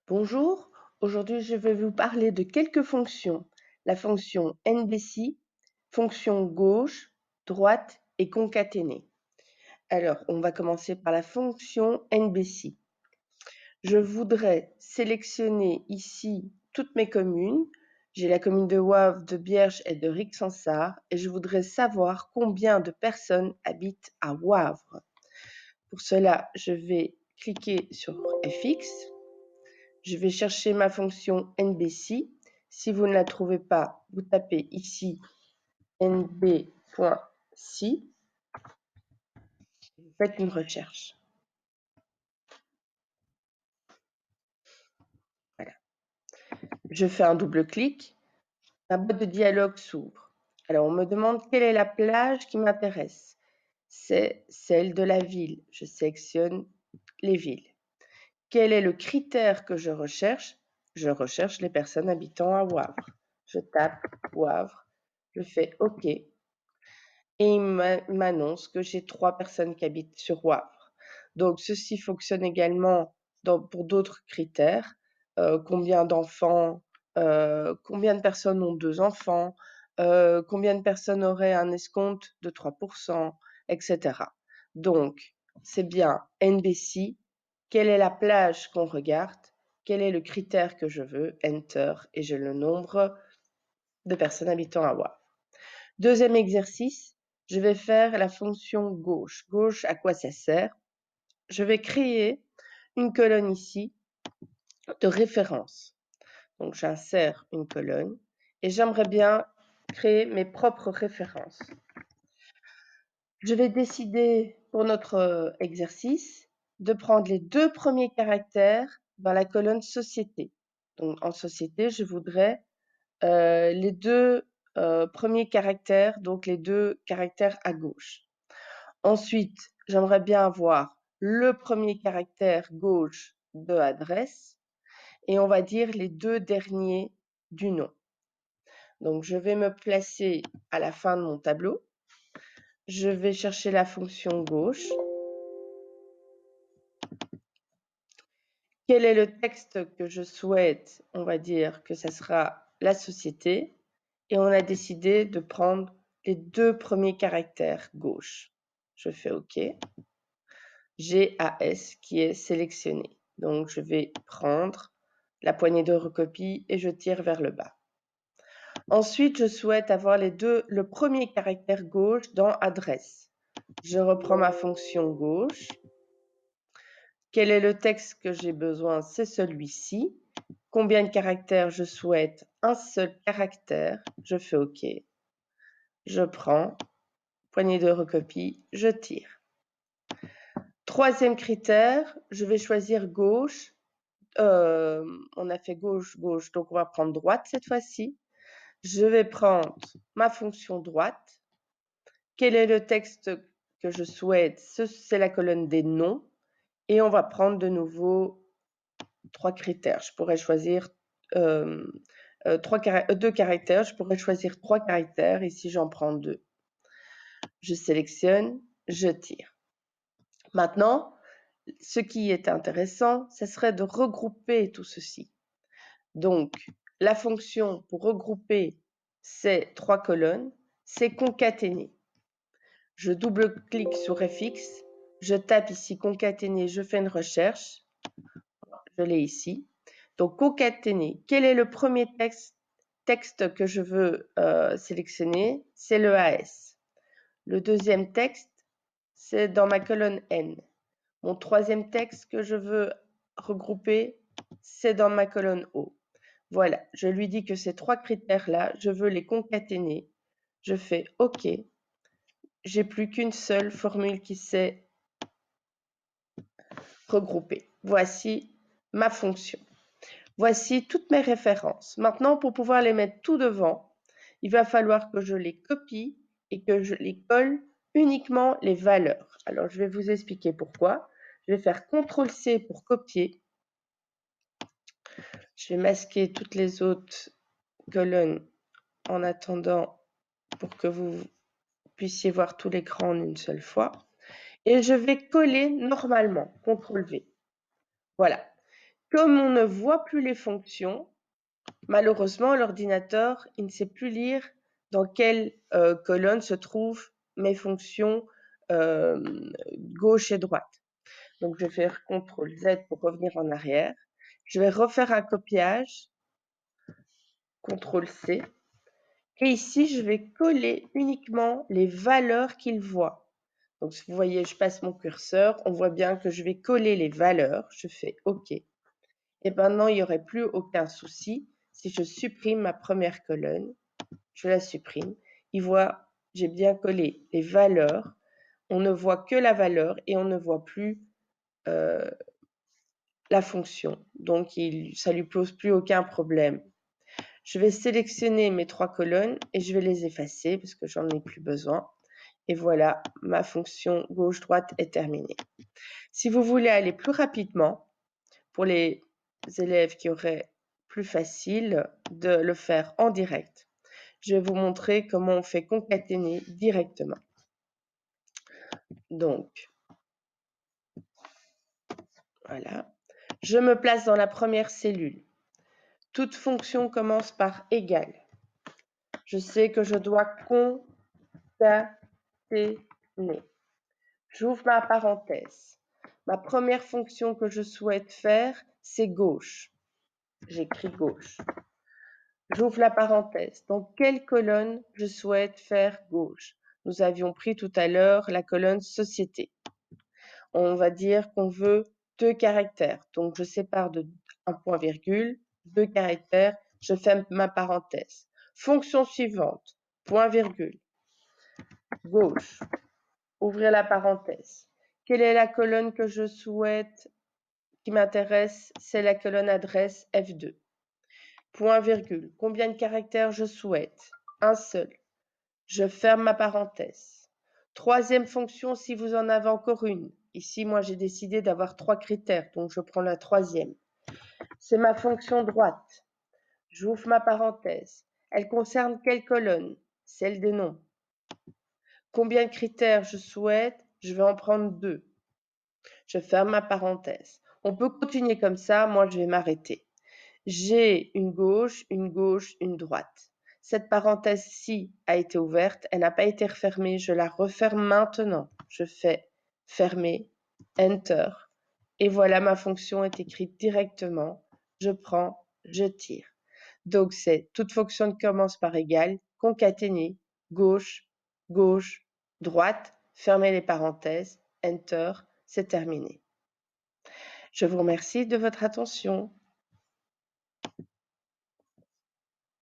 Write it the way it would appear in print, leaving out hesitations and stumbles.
Bonjour, aujourd'hui je vais vous parler de quelques fonctions. La fonction NBC, fonction gauche, droite et concaténée. Alors, on va commencer par la fonction NBC. Je voudrais sélectionner ici toutes mes communes. J'ai la commune de Wavre, de Bierge et de Rixensart et je voudrais savoir combien de personnes habitent à Wavre. Pour cela, je vais cliquer sur FX. Je vais chercher ma fonction NBC. Si vous ne la trouvez pas, vous tapez ici nb.c. Vous faites une recherche. Voilà. Je fais un double clic. Ma boîte de dialogue s'ouvre. Alors, on me demande quelle est la plage qui m'intéresse. C'est celle de la ville. Je sélectionne les villes. Quel est le critère que je recherche? Je recherche les personnes habitant à Wavre. Je tape Wavre. Je fais OK. Et il m'annonce que j'ai 3 personnes qui habitent sur Wavre. Donc ceci fonctionne également pour d'autres critères. Combien d'enfants, combien de personnes ont 2 enfants, combien de personnes auraient un escompte de 3%, etc. Donc, c'est bien NBC. Quelle est la plage qu'on regarde? Quel est le critère que je veux? Enter. Et j'ai le nombre de personnes habitant à Wavre. Deuxième exercice, je vais faire la fonction gauche. Gauche, à quoi ça sert? Je vais créer une colonne ici de référence. Donc, j'insère une colonne et j'aimerais bien créer mes propres références. Je vais décider pour notre exercice de prendre les 2 premiers caractères dans la colonne société. Donc, en société, je voudrais les 2 premiers caractères, donc les 2 caractères à gauche. Ensuite, j'aimerais bien avoir le premier caractère gauche de adresse et on va dire les 2 derniers du nom. Donc, je vais me placer à la fin de mon tableau. Je vais chercher la fonction gauche. Quel est le texte que je souhaite? On va dire que ça sera la société. Et on a décidé de prendre les 2 premiers caractères gauche. Je fais OK. GAS qui est sélectionné. Donc, je vais prendre la poignée de recopie et je tire vers le bas. Ensuite, je souhaite avoir le premier caractère gauche dans adresse. Je reprends ma fonction gauche. Quel est le texte que j'ai besoin? C'est celui-ci. Combien de caractères je souhaite? Un seul caractère. Je fais OK. Je prends, poignée de recopie, je tire. Troisième critère, je vais choisir gauche. On a fait gauche, gauche, donc on va prendre droite cette fois-ci. Je vais prendre ma fonction droite. Quel est le texte que je souhaite? C'est la colonne des noms. Et on va prendre de nouveau 3 critères. Je pourrais choisir 2 caractères. Je pourrais choisir 3 caractères. Ici, j'en prends 2. Je sélectionne, je tire. Maintenant, ce qui est intéressant, ce serait de regrouper tout ceci. Donc, la fonction pour regrouper ces 3 colonnes, c'est concaténer. Je double-clique sur FX, je tape ici concaténer, je fais une recherche. Je l'ai ici. Donc, concaténer. Quel est le premier texte que je veux sélectionner? C'est le AS. Le deuxième texte, c'est dans ma colonne N. Mon troisième texte que je veux regrouper, c'est dans ma colonne O. Voilà, je lui dis que ces 3 critères-là, je veux les concaténer. Je fais OK. J'ai plus qu'une seule formule qui s'est regroupée. Voici ma fonction. Voici toutes mes références. Maintenant, pour pouvoir les mettre tout devant, il va falloir que je les copie et que je les colle uniquement les valeurs. Alors, je vais vous expliquer pourquoi. Je vais faire CTRL-C pour copier. Je vais masquer toutes les autres colonnes en attendant pour que vous puissiez voir tout l'écran en une seule fois. Et je vais coller normalement, CTRL-V. Voilà. Comme on ne voit plus les fonctions, malheureusement, l'ordinateur, il ne sait plus lire dans quelle colonne se trouvent mes fonctions gauche et droite. Donc, je vais faire CTRL Z pour revenir en arrière. Je vais refaire un copiage, CTRL C. Et ici, je vais coller uniquement les valeurs qu'il voit. Donc, si vous voyez, je passe mon curseur, on voit bien que je vais coller les valeurs. Je fais OK. Et maintenant, il n'y aurait plus aucun souci. Si je supprime ma première colonne, je la supprime. Il voit, j'ai bien collé les valeurs. On ne voit que la valeur et on ne voit plus la fonction. Donc, ça ne lui pose plus aucun problème. Je vais sélectionner mes 3 colonnes et je vais les effacer parce que j'en ai plus besoin. Et voilà, ma fonction gauche-droite est terminée. Si vous voulez aller plus rapidement, pour les élèves qui auraient plus facile de le faire en direct, je vais vous montrer comment on fait concaténer directement. Donc, voilà. Je me place dans la première cellule. Toute fonction commence par égal. Je sais que je dois concaténer. J'ouvre ma parenthèse. Ma première fonction que je souhaite faire, c'est gauche. J'écris gauche. J'ouvre la parenthèse. Dans quelle colonne je souhaite faire gauche? Nous avions pris tout à l'heure la colonne société. On va dire qu'on veut 2 caractères. Donc, je sépare de un point virgule, 2 caractères, je ferme ma parenthèse. Fonction suivante, point virgule, gauche, ouvrez la parenthèse. Quelle est la colonne que je souhaite, qui m'intéresse? C'est la colonne adresse F2. Point virgule, combien de caractères je souhaite? Un seul. Je ferme ma parenthèse. Troisième fonction, si vous en avez encore une. Ici, moi, j'ai décidé d'avoir 3 critères, donc je prends la troisième. C'est ma fonction droite. J'ouvre ma parenthèse. Elle concerne quelle colonne? Celle des noms. Combien de critères je souhaite? Je vais en prendre 2. Je ferme ma parenthèse. On peut continuer comme ça, moi je vais m'arrêter. J'ai une gauche, une droite. Cette parenthèse-ci a été ouverte, elle n'a pas été refermée, je la referme maintenant. Je fais fermer, Enter. Et voilà, ma fonction est écrite directement. Je prends, je tire. Donc c'est toute fonction qui commence par égal, concaténer, gauche, gauche, droite, fermer les parenthèses, Enter, c'est terminé. Je vous remercie de votre attention.